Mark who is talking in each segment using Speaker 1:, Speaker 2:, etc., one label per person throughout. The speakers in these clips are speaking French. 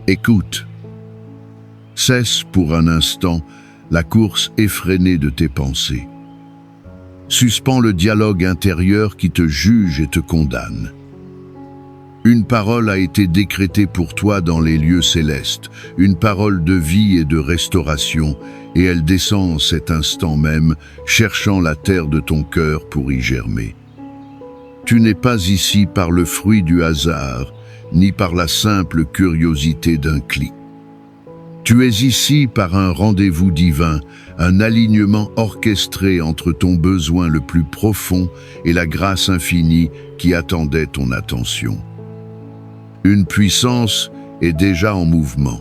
Speaker 1: Écoute. Cesse pour un instant la course effrénée de tes pensées. Suspends le dialogue intérieur qui te juge et te condamne. Une parole a été décrétée pour toi dans les lieux célestes, une parole de vie et de restauration, et elle descend en cet instant même, cherchant la terre de ton cœur pour y germer. Tu n'es pas ici par le fruit du hasard, ni par la simple curiosité d'un clic. Tu es ici par un rendez-vous divin, un alignement orchestré entre ton besoin le plus profond et la grâce infinie qui attendait ton attention. Une puissance est déjà en mouvement.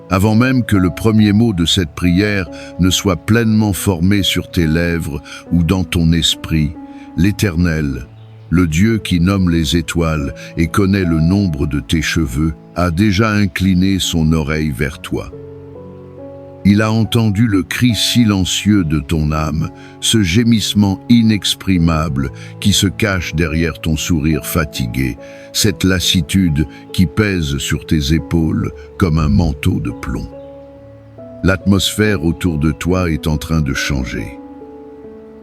Speaker 1: Avant même que le premier mot de cette prière ne soit pleinement formé sur tes lèvres ou dans ton esprit, l'Éternel, le Dieu qui nomme les étoiles et connaît le nombre de tes cheveux, a déjà incliné son oreille vers toi. Il a entendu le cri silencieux de ton âme, ce gémissement inexprimable qui se cache derrière ton sourire fatigué, cette lassitude qui pèse sur tes épaules comme un manteau de plomb. L'atmosphère autour de toi est en train de changer.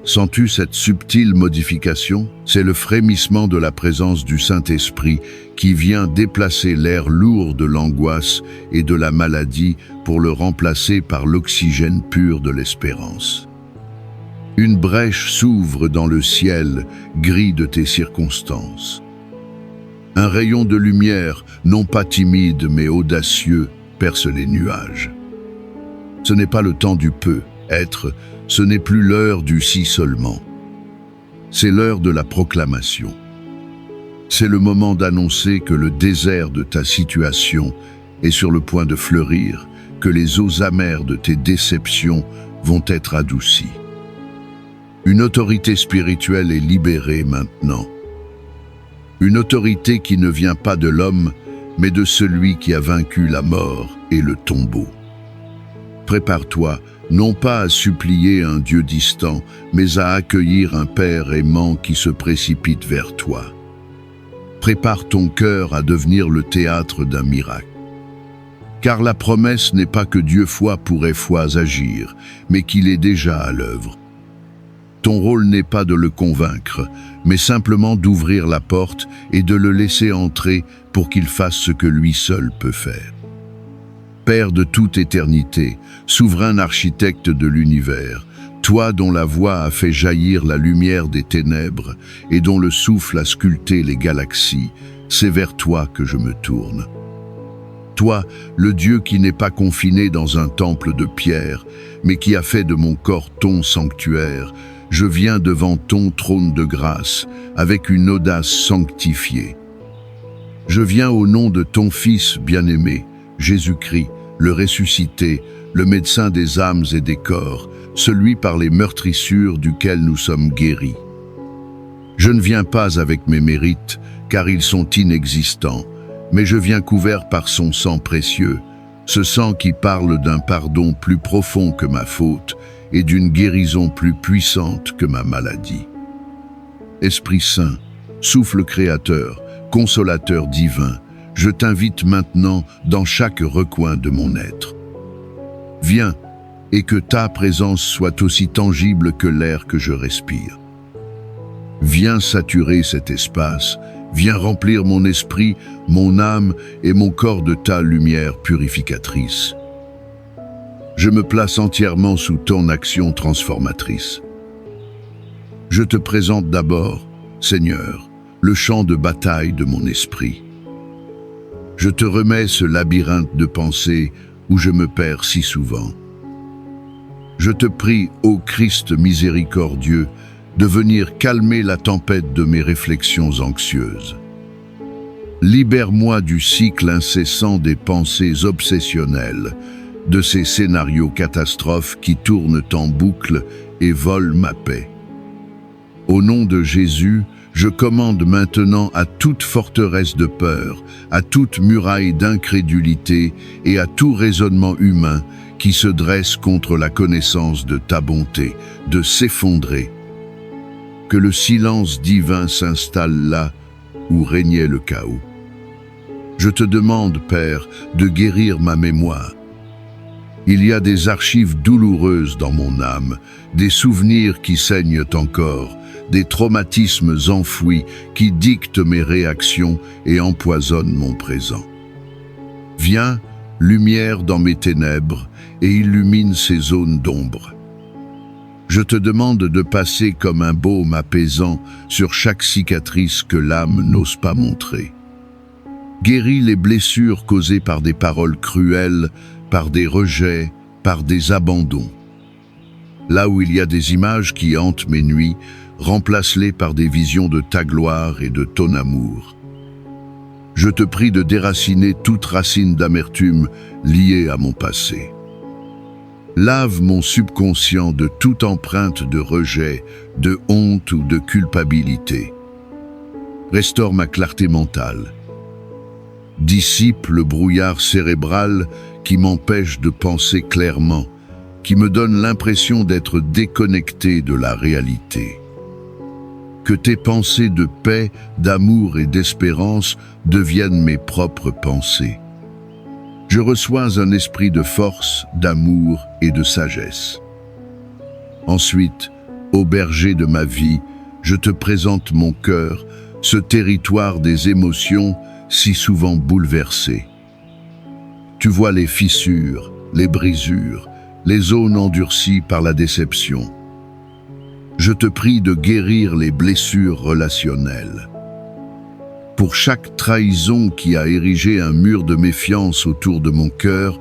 Speaker 1: Sens-tu cette subtile modification? C'est le frémissement de la présence du Saint-Esprit qui vient déplacer l'air lourd de l'angoisse et de la maladie pour le remplacer par l'oxygène pur de l'espérance. Une brèche s'ouvre dans le ciel gris de tes circonstances. Un rayon de lumière, non pas timide mais audacieux, perce les nuages. Ce n'est pas le temps du peut-être, ce n'est plus l'heure du si seulement. C'est l'heure de la proclamation. C'est le moment d'annoncer que le désert de ta situation est sur le point de fleurir, que les eaux amères de tes déceptions vont être adoucies. Une autorité spirituelle est libérée maintenant. Une autorité qui ne vient pas de l'homme, mais de celui qui a vaincu la mort et le tombeau. Prépare-toi, non pas à supplier un Dieu distant, mais à accueillir un Père aimant qui se précipite vers toi. Prépare ton cœur à devenir le théâtre d'un miracle. Car la promesse n'est pas que Dieu fois pourrait fois agir, mais qu'il est déjà à l'œuvre. Ton rôle n'est pas de le convaincre, mais simplement d'ouvrir la porte et de le laisser entrer pour qu'il fasse ce que lui seul peut faire. Père de toute éternité, souverain architecte de l'univers, toi dont la voix a fait jaillir la lumière des ténèbres et dont le souffle a sculpté les galaxies, c'est vers toi que je me tourne. Toi, le Dieu qui n'est pas confiné dans un temple de pierre, mais qui a fait de mon corps ton sanctuaire, je viens devant ton trône de grâce avec une audace sanctifiée. Je viens au nom de ton Fils bien-aimé, Jésus-Christ, le ressuscité, le médecin des âmes et des corps, celui par les meurtrissures duquel nous sommes guéris. Je ne viens pas avec mes mérites, car ils sont inexistants, mais je viens couvert par son sang précieux, ce sang qui parle d'un pardon plus profond que ma faute et d'une guérison plus puissante que ma maladie. Esprit Saint, souffle créateur, consolateur divin, je t'invite maintenant dans chaque recoin de mon être. Viens, et que ta présence soit aussi tangible que l'air que je respire. Viens saturer cet espace, viens remplir mon esprit, mon âme et mon corps de ta lumière purificatrice. Je me place entièrement sous ton action transformatrice. Je te présente d'abord, Seigneur, le champ de bataille de mon esprit. Je te remets ce labyrinthe de pensées où je me perds si souvent. Je te prie, ô Christ miséricordieux, de venir calmer la tempête de mes réflexions anxieuses. Libère-moi du cycle incessant des pensées obsessionnelles, de ces scénarios catastrophes qui tournent en boucle et volent ma paix. Au nom de Jésus, je commande maintenant à toute forteresse de peur, à toute muraille d'incrédulité et à tout raisonnement humain qui se dresse contre la connaissance de ta bonté, de s'effondrer. Que le silence divin s'installe là où régnait le chaos. Je te demande, Père, de guérir ma mémoire. Il y a des archives douloureuses dans mon âme, des souvenirs qui saignent encore, des traumatismes enfouis qui dictent mes réactions et empoisonnent mon présent. Viens, lumière dans mes ténèbres, et illumine ces zones d'ombre. Je te demande de passer comme un baume apaisant sur chaque cicatrice que l'âme n'ose pas montrer. Guéris les blessures causées par des paroles cruelles, par des rejets, par des abandons. Là où il y a des images qui hantent mes nuits, remplace-les par des visions de ta gloire et de ton amour. Je te prie de déraciner toute racine d'amertume liée à mon passé. Lave mon subconscient de toute empreinte de rejet, de honte ou de culpabilité. Restaure ma clarté mentale. Dissipe le brouillard cérébral qui m'empêche de penser clairement, qui me donne l'impression d'être déconnecté de la réalité. Que tes pensées de paix, d'amour et d'espérance deviennent mes propres pensées. Je reçois un esprit de force, d'amour et de sagesse. Ensuite, ô berger de ma vie, je te présente mon cœur, ce territoire des émotions si souvent bouleversé. Tu vois les fissures, les brisures, les zones endurcies par la déception. Je te prie de guérir les blessures relationnelles. Pour chaque trahison qui a érigé un mur de méfiance autour de mon cœur,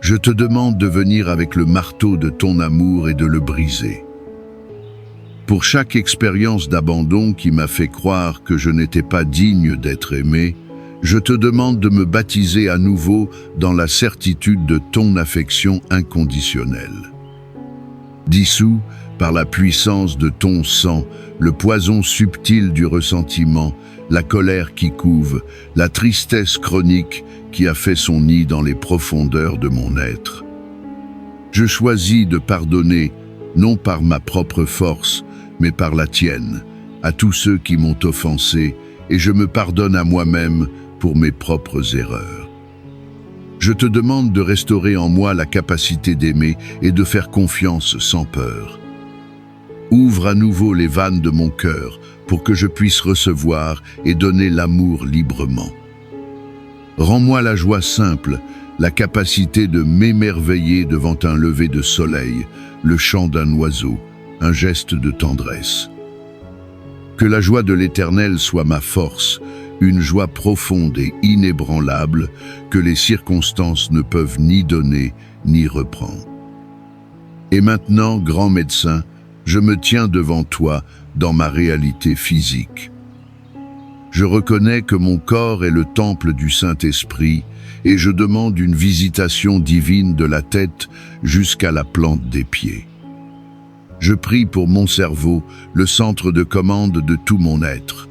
Speaker 1: je te demande de venir avec le marteau de ton amour et de le briser. Pour chaque expérience d'abandon qui m'a fait croire que je n'étais pas digne d'être aimé, je te demande de me baptiser à nouveau dans la certitude de ton affection inconditionnelle. Dissous par la puissance de ton sang, le poison subtil du ressentiment, la colère qui couve, la tristesse chronique qui a fait son nid dans les profondeurs de mon être. Je choisis de pardonner, non par ma propre force, mais par la tienne, à tous ceux qui m'ont offensé, et je me pardonne à moi-même pour mes propres erreurs. Je te demande de restaurer en moi la capacité d'aimer et de faire confiance sans peur. Ouvre à nouveau les vannes de mon cœur pour que je puisse recevoir et donner l'amour librement. Rends-moi la joie simple, la capacité de m'émerveiller devant un lever de soleil, le chant d'un oiseau, un geste de tendresse. Que la joie de l'Éternel soit ma force, une joie profonde et inébranlable que les circonstances ne peuvent ni donner ni reprendre. Et maintenant, grand médecin, je me tiens devant toi dans ma réalité physique. Je reconnais que mon corps est le temple du Saint-Esprit et je demande une visitation divine de la tête jusqu'à la plante des pieds. Je prie pour mon cerveau, le centre de commande de tout mon être.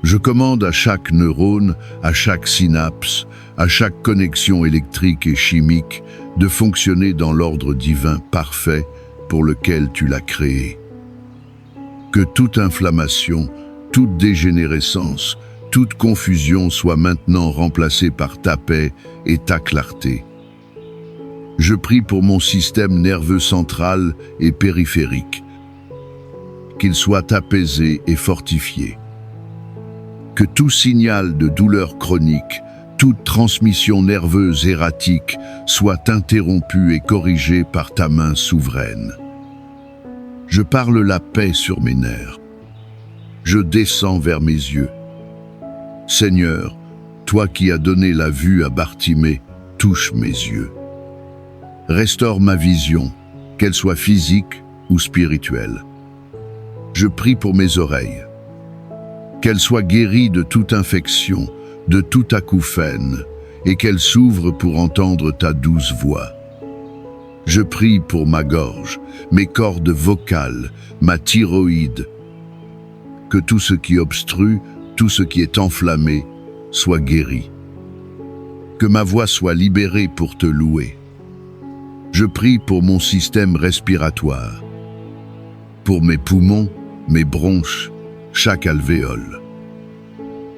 Speaker 1: Je commande à chaque neurone, à chaque synapse, à chaque connexion électrique et chimique de fonctionner dans l'ordre divin parfait pour lequel tu l'as créé. Que toute inflammation, toute dégénérescence, toute confusion soit maintenant remplacée par ta paix et ta clarté. Je prie pour mon système nerveux central et périphérique, qu'il soit apaisé et fortifié. Que tout signal de douleur chronique, toute transmission nerveuse erratique soit interrompue et corrigée par ta main souveraine. Je parle la paix sur mes nerfs. Je descends vers mes yeux. Seigneur, toi qui as donné la vue à Bartimée, touche mes yeux. Restaure ma vision, qu'elle soit physique ou spirituelle. Je prie pour mes oreilles. Qu'elles soient guéries de toute infection, de toute acouphène, et qu'elles s'ouvrent pour entendre ta douce voix. Je prie pour ma gorge, mes cordes vocales, ma thyroïde. Que tout ce qui obstrue, tout ce qui est enflammé, soit guéri. Que ma voix soit libérée pour te louer. Je prie pour mon système respiratoire, pour mes poumons, mes bronches, chaque alvéole.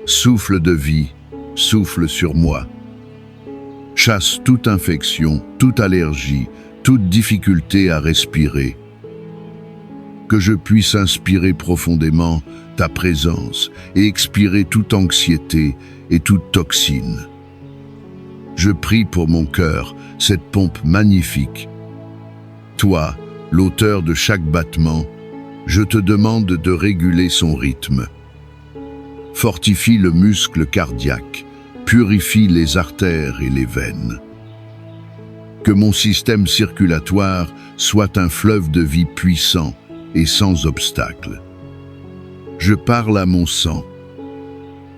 Speaker 1: Souffle de vie, souffle sur moi. Chasse toute infection, toute allergie, toute difficulté à respirer. Que je puisse inspirer profondément ta présence et expirer toute anxiété et toute toxine. Je prie pour mon cœur, cette pompe magnifique. Toi, l'auteur de chaque battement, je te demande de réguler son rythme. Fortifie le muscle cardiaque, purifie les artères et les veines. Que mon système circulatoire soit un fleuve de vie puissant et sans obstacle. Je parle à mon sang.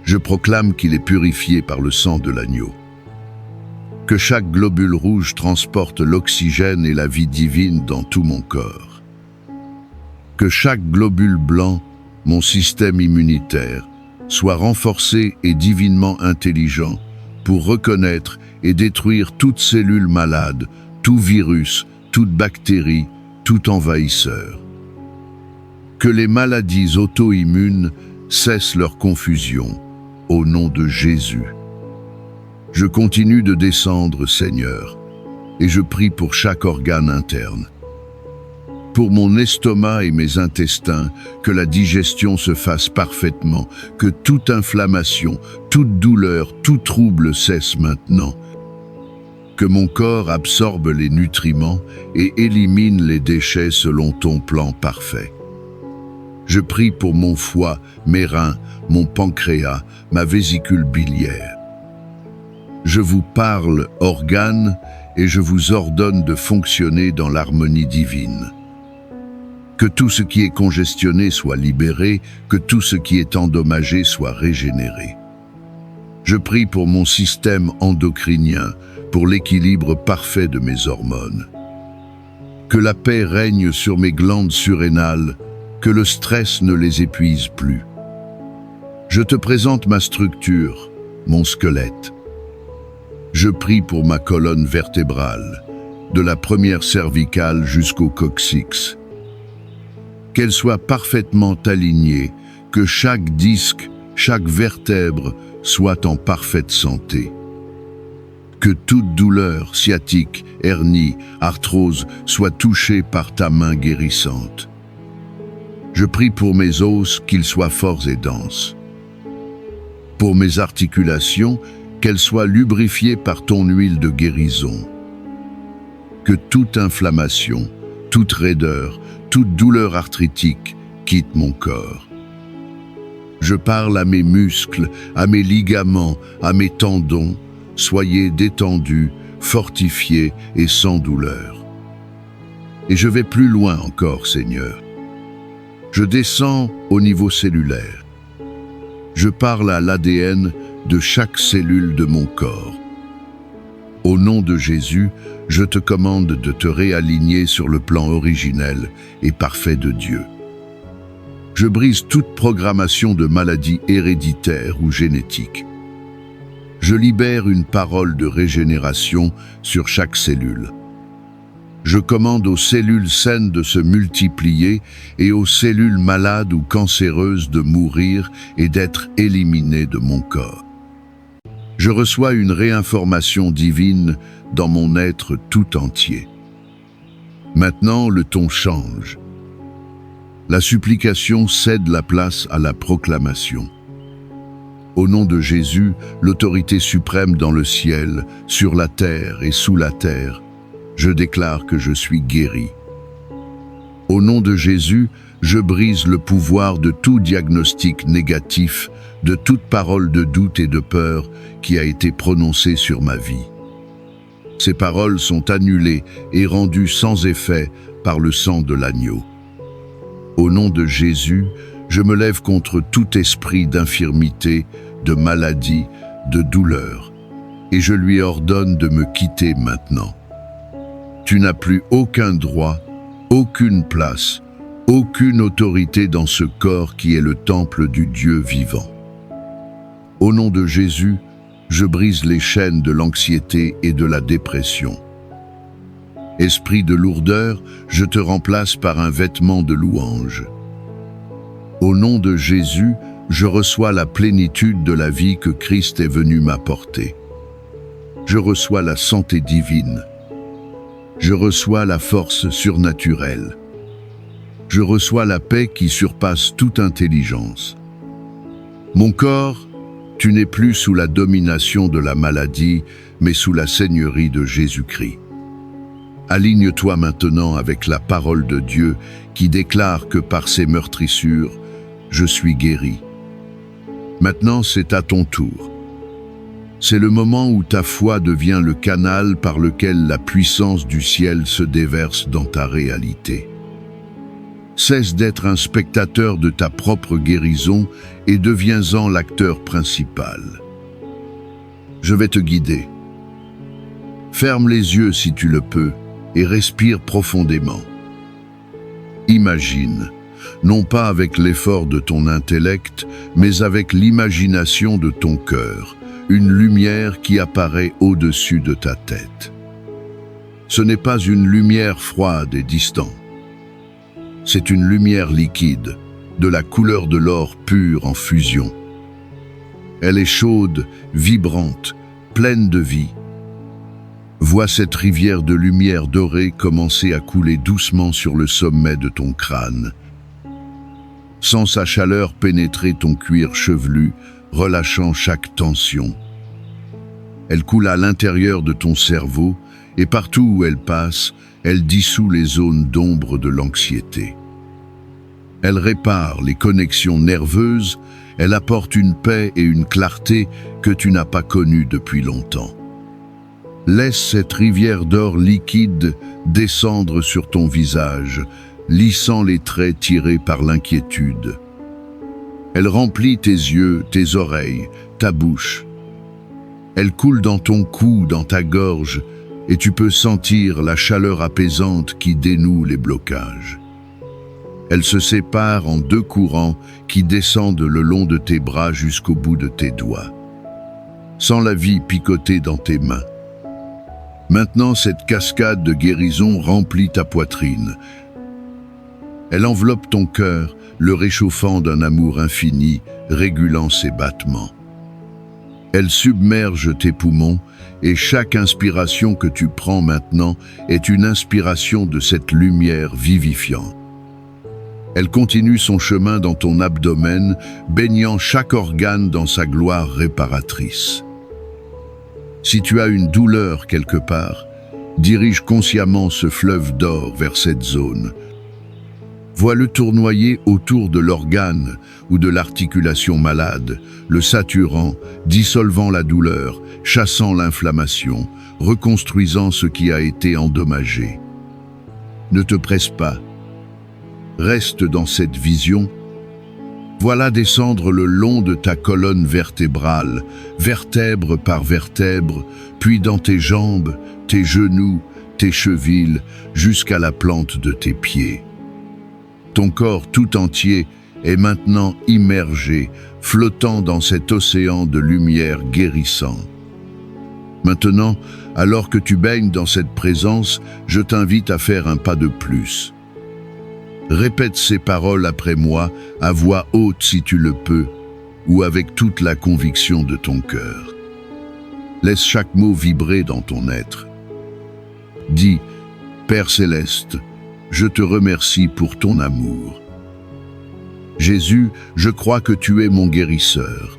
Speaker 1: Je proclame qu'il est purifié par le sang de l'agneau. Que chaque globule rouge transporte l'oxygène et la vie divine dans tout mon corps. Que chaque globule blanc, mon système immunitaire, soit renforcé et divinement intelligent pour reconnaître et détruire toute cellule malade, tout virus, toute bactérie, tout envahisseur. Que les maladies auto-immunes cessent leur confusion, au nom de Jésus. Je continue de descendre, Seigneur, et je prie pour chaque organe interne. Pour mon estomac et mes intestins, que la digestion se fasse parfaitement, que toute inflammation, toute douleur, tout trouble cesse maintenant. Que mon corps absorbe les nutriments et élimine les déchets selon ton plan parfait. Je prie pour mon foie, mes reins, mon pancréas, ma vésicule biliaire. Je vous parle, organes, et je vous ordonne de fonctionner dans l'harmonie divine. Que tout ce qui est congestionné soit libéré, que tout ce qui est endommagé soit régénéré. Je prie pour mon système endocrinien, pour l'équilibre parfait de mes hormones. Que la paix règne sur mes glandes surrénales, que le stress ne les épuise plus. Je te présente ma structure, mon squelette. Je prie pour ma colonne vertébrale, de la première cervicale jusqu'au coccyx. Qu'elle soit parfaitement alignée, que chaque disque, chaque vertèbre soit en parfaite santé. Que toute douleur, sciatique, hernie, arthrose soit touchée par ta main guérissante. Je prie pour mes os, qu'ils soient forts et denses. Pour mes articulations, qu'elles soient lubrifiées par ton huile de guérison. Que toute inflammation, toute raideur, toute douleur arthritique quitte mon corps. Je parle à mes muscles, à mes ligaments, à mes tendons. Soyez détendus, fortifiés et sans douleur. Et je vais plus loin encore, Seigneur. Je descends au niveau cellulaire. Je parle à l'ADN de chaque cellule de mon corps. Au nom de Jésus, je te commande de te réaligner sur le plan originel et parfait de Dieu. Je brise toute programmation de maladie héréditaire ou génétique. Je libère une parole de régénération sur chaque cellule. Je commande aux cellules saines de se multiplier et aux cellules malades ou cancéreuses de mourir et d'être éliminées de mon corps. Je reçois une réinformation divine dans mon être tout entier. Maintenant, le ton change. La supplication cède la place à la proclamation. Au nom de Jésus, l'autorité suprême dans le ciel, sur la terre et sous la terre, je déclare que je suis guéri. Au nom de Jésus, je brise le pouvoir de tout diagnostic négatif, de toute parole de doute et de peur qui a été prononcée sur ma vie. Ces paroles sont annulées et rendues sans effet par le sang de l'agneau. Au nom de Jésus, je me lève contre tout esprit d'infirmité, de maladie, de douleur, et je lui ordonne de me quitter maintenant. Tu n'as plus aucun droit, aucune place, aucune autorité dans ce corps qui est le temple du Dieu vivant. Au nom de Jésus, je brise les chaînes de l'anxiété et de la dépression. Esprit de lourdeur, je te remplace par un vêtement de louange. Au nom de Jésus, je reçois la plénitude de la vie que Christ est venu m'apporter. Je reçois la santé divine. Je reçois la force surnaturelle. Je reçois la paix qui surpasse toute intelligence. Mon corps, tu n'es plus sous la domination de la maladie, mais sous la seigneurie de Jésus-Christ. Aligne-toi maintenant avec la parole de Dieu qui déclare que par ses meurtrissures, je suis guéri. Maintenant, c'est à ton tour. C'est le moment où ta foi devient le canal par lequel la puissance du ciel se déverse dans ta réalité. Cesse d'être un spectateur de ta propre guérison et deviens-en l'acteur principal. Je vais te guider. Ferme les yeux si tu le peux et respire profondément. Imagine, non pas avec l'effort de ton intellect, mais avec l'imagination de ton cœur, une lumière qui apparaît au-dessus de ta tête. Ce n'est pas une lumière froide et distante. C'est une lumière liquide, de la couleur de l'or pur en fusion. Elle est chaude, vibrante, pleine de vie. Vois cette rivière de lumière dorée commencer à couler doucement sur le sommet de ton crâne. Sens sa chaleur pénétrer ton cuir chevelu, relâchant chaque tension. Elle coule à l'intérieur de ton cerveau et partout où elle passe, elle dissout les zones d'ombre de l'anxiété. Elle répare les connexions nerveuses, elle apporte une paix et une clarté que tu n'as pas connues depuis longtemps. Laisse cette rivière d'or liquide descendre sur ton visage, lissant les traits tirés par l'inquiétude. Elle remplit tes yeux, tes oreilles, ta bouche. Elle coule dans ton cou, dans ta gorge, et tu peux sentir la chaleur apaisante qui dénoue les blocages. Elle se sépare en deux courants qui descendent le long de tes bras jusqu'au bout de tes doigts. Sens la vie picoter dans tes mains. Maintenant, cette cascade de guérison remplit ta poitrine. Elle enveloppe ton cœur, le réchauffant d'un amour infini, régulant ses battements. Elle submerge tes poumons et chaque inspiration que tu prends maintenant est une inspiration de cette lumière vivifiante. Elle continue son chemin dans ton abdomen, baignant chaque organe dans sa gloire réparatrice. Si tu as une douleur quelque part, dirige consciemment ce fleuve d'or vers cette zone. Vois-le tournoyer autour de l'organe ou de l'articulation malade, le saturant, dissolvant la douleur, chassant l'inflammation, reconstruisant ce qui a été endommagé. Ne te presse pas. Reste dans cette vision. Voilà descendre le long de ta colonne vertébrale, vertèbre par vertèbre, puis dans tes jambes, tes genoux, tes chevilles, jusqu'à la plante de tes pieds. Ton corps tout entier est maintenant immergé, flottant dans cet océan de lumière guérissante. Maintenant, alors que tu baignes dans cette présence, je t'invite à faire un pas de plus. Répète ces paroles après moi, à voix haute si tu le peux, ou avec toute la conviction de ton cœur. Laisse chaque mot vibrer dans ton être. Dis, Père Céleste, je te remercie pour ton amour. Jésus, je crois que tu es mon guérisseur.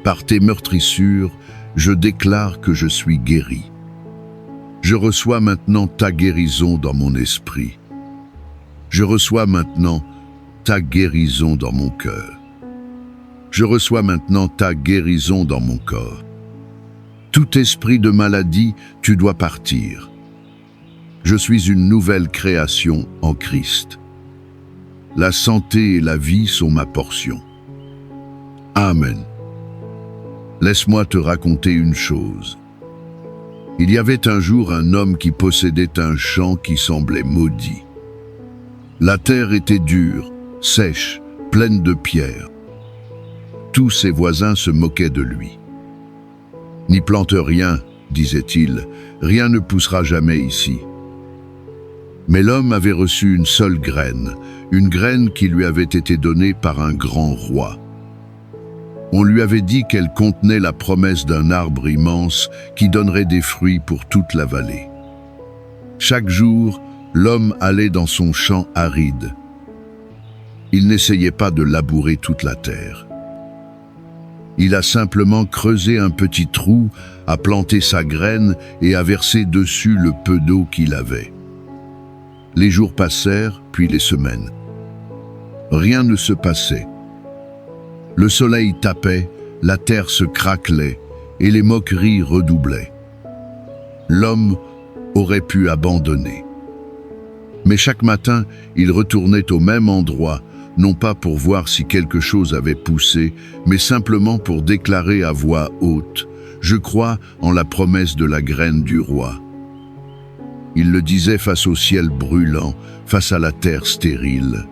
Speaker 1: Par tes meurtrissures, je déclare que je suis guéri. Je reçois maintenant ta guérison dans mon esprit. Je reçois maintenant ta guérison dans mon cœur. Je reçois maintenant ta guérison dans mon corps. Tout esprit de maladie, tu dois partir. Je suis une nouvelle création en Christ. La santé et la vie sont ma portion. Amen. Laisse-moi te raconter une chose. Il y avait un jour un homme qui possédait un champ qui semblait maudit. La terre était dure, sèche, pleine de pierres. Tous ses voisins se moquaient de lui. « N'y plante rien, disait-il, rien ne poussera jamais ici. » Mais l'homme avait reçu une seule graine, une graine qui lui avait été donnée par un grand roi. On lui avait dit qu'elle contenait la promesse d'un arbre immense qui donnerait des fruits pour toute la vallée. Chaque jour, l'homme allait dans son champ aride. Il n'essayait pas de labourer toute la terre. Il a simplement creusé un petit trou, a planté sa graine et a versé dessus le peu d'eau qu'il avait. Les jours passèrent, puis les semaines. Rien ne se passait. Le soleil tapait, la terre se craquelait et les moqueries redoublaient. L'homme aurait pu abandonner. Mais chaque matin, il retournait au même endroit, non pas pour voir si quelque chose avait poussé, mais simplement pour déclarer à voix haute « Je crois en la promesse de la graine du roi ». Il le disait face au ciel brûlant, face à la terre stérile.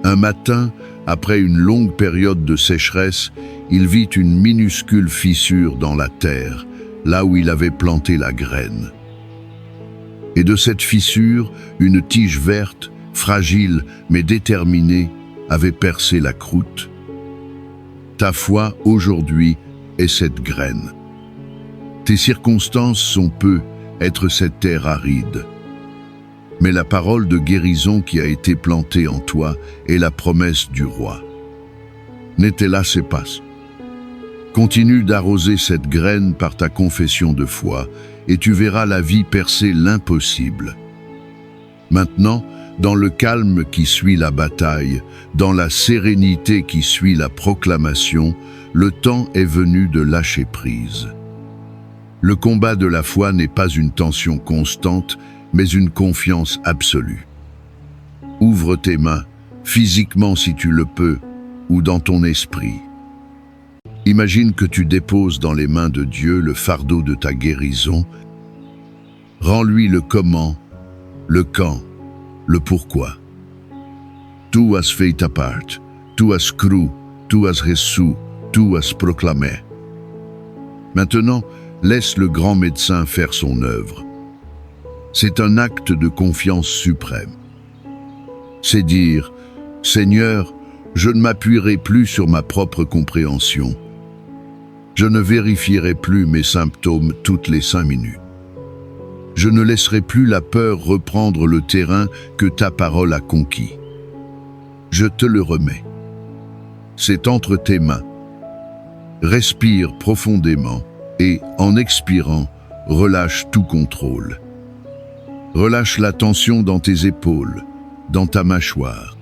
Speaker 1: Un matin, après une longue période de sécheresse, il vit une minuscule fissure dans la terre, là où il avait planté la graine. Et de cette fissure, une tige verte, fragile mais déterminée, avait percé la croûte. Ta foi, aujourd'hui, est cette graine. Tes circonstances sont peu, être cette terre aride. Mais la parole de guérison qui a été plantée en toi est la promesse du roi. N'était-là c'est pas. Continue d'arroser cette graine par ta confession de foi et tu verras la vie percer l'impossible. Maintenant, dans le calme qui suit la bataille, dans la sérénité qui suit la proclamation, le temps est venu de lâcher prise. Le combat de la foi n'est pas une tension constante, mais une confiance absolue. Ouvre tes mains, physiquement si tu le peux, ou dans ton esprit. Imagine que tu déposes dans les mains de Dieu le fardeau de ta guérison. Rends-lui le comment, le quand, le pourquoi. Tu has fait ta part, tu has cru, tu has reçu, tu as proclamé. Maintenant, laisse le grand médecin faire son œuvre. C'est un acte de confiance suprême. C'est dire, Seigneur, je ne m'appuierai plus sur ma propre compréhension. Je ne vérifierai plus mes symptômes toutes les 5 minutes. Je ne laisserai plus la peur reprendre le terrain que ta parole a conquis. Je te le remets. C'est entre tes mains. Respire profondément et, en expirant, relâche tout contrôle. Relâche la tension dans tes épaules, dans ta mâchoire.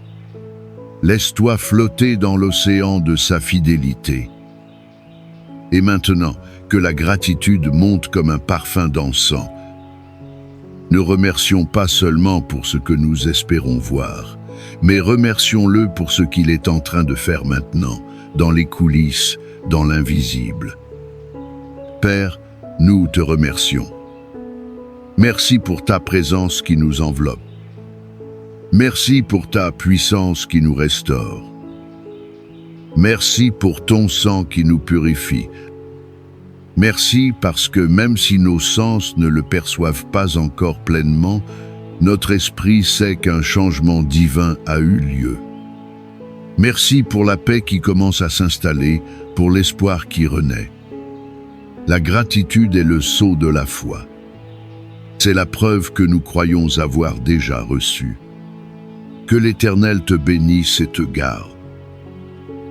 Speaker 1: Laisse-toi flotter dans l'océan de sa fidélité. Et maintenant, que la gratitude monte comme un parfum d'encens. Ne remercions pas seulement pour ce que nous espérons voir, mais remercions-le pour ce qu'il est en train de faire maintenant, dans les coulisses, dans l'invisible. Père, nous te remercions. Merci pour ta présence qui nous enveloppe. Merci pour ta puissance qui nous restaure. Merci pour ton sang qui nous purifie. Merci parce que même si nos sens ne le perçoivent pas encore pleinement, notre esprit sait qu'un changement divin a eu lieu. Merci pour la paix qui commence à s'installer, pour l'espoir qui renaît. La gratitude est le sceau de la foi. C'est la preuve que nous croyons avoir déjà reçue. Que l'Éternel te bénisse et te garde.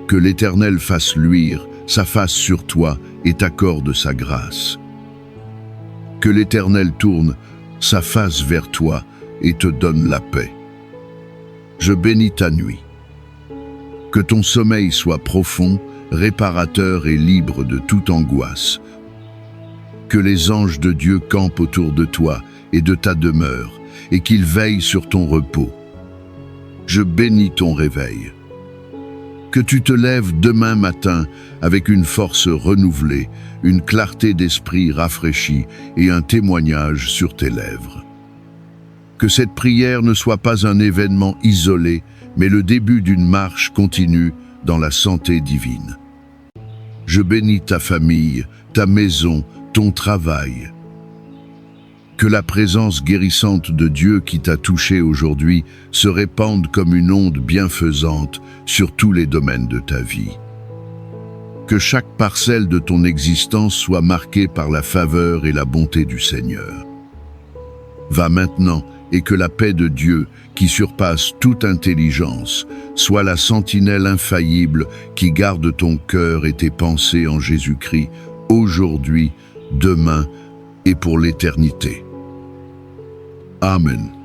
Speaker 1: Que l'Éternel fasse luire sa face sur toi et t'accorde sa grâce. Que l'Éternel tourne sa face vers toi et te donne la paix. Je bénis ta nuit. Que ton sommeil soit profond, réparateur et libre de toute angoisse. Que les anges de Dieu campent autour de toi et de ta demeure, et qu'ils veillent sur ton repos. Je bénis ton réveil. Que tu te lèves demain matin avec une force renouvelée, une clarté d'esprit rafraîchie et un témoignage sur tes lèvres. Que cette prière ne soit pas un événement isolé, mais le début d'une marche continue dans la santé divine. Je bénis ta famille, ta maison, ton travail. Que la présence guérissante de Dieu qui t'a touché aujourd'hui se répande comme une onde bienfaisante sur tous les domaines de ta vie. Que chaque parcelle de ton existence soit marquée par la faveur et la bonté du Seigneur. Va maintenant et que la paix de Dieu, qui surpasse toute intelligence, soit la sentinelle infaillible qui garde ton cœur et tes pensées en Jésus-Christ, aujourd'hui, demain et pour l'éternité. Amen.